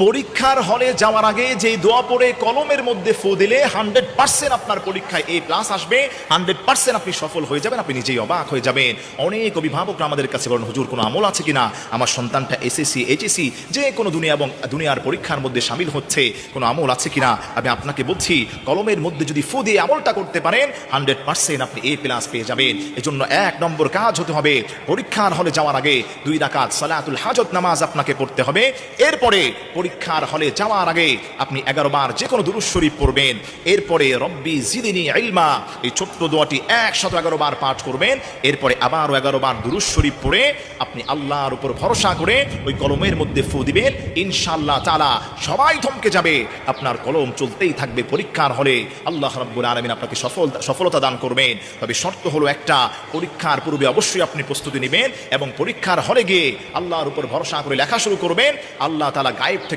পরীক্ষার হলে যাওয়ার আগে যে দোয়া পড়ে কলমের মধ্যে ফু দিলে 100% আপনার পরীক্ষায় A+ আসবে, 100% আপনি সফল হয়ে যাবেন। আপনি নিজেই অবাক হয়ে যাবেন। অনেক অভিভাবকরা আমাদের কাছে বলেন, হুজুর কোনো আমল আছে কিনা, আমার সন্তানটা SSC HSC যে কোনো দুনিয়ার পরীক্ষার মধ্যে সামিল হচ্ছে, কোনো আমল আছে কিনা। আমি আপনাকে বলছি, কলমের মধ্যে যদি ফু দিয়ে আমলটা করতে পারেন 100% আপনি A+ পেয়ে যাবেন। এজন্য 1 নম্বর কাজ হতে হবে, পরীক্ষার হলে যাওয়ার আগে 2 রাকাত সালাতুল হাজত নামাজ আপনাকে পড়তে হবে। এরপরে পরীক্ষার হলে যাওয়ার আগে আপনি 11 বার যে কোনো দুরূদ শরীফ পড়বেন। এরপরে রব্বি জিদনি ইলমা এই ছোট্ট দোয়াটি 111 বার পাঠ করবেন। এরপরে আবারও 11 বার দুরূদ শরীফ পড়ে আপনি আল্লাহর উপর ভরসা করে ওই কলমের মধ্যে ফু দিবেন। ইনশাআল্লাহ তাআলা সবাই থমকে যাবে, আপনার কলম চলতেই থাকবে। পরীক্ষার হলে আল্লাহ রাব্বুল আলামিন আপনাকে সফলতা দান করবেন। তবে শর্ত হলো একটা, পরীক্ষার পূর্বে অবশ্যই আপনি প্রস্তুতি নেবেন এবং পরীক্ষার হলে গিয়ে আল্লাহর উপর ভরসা করে লেখা শুরু করবেন। আল্লাহ তাআলা গায়েব থেকে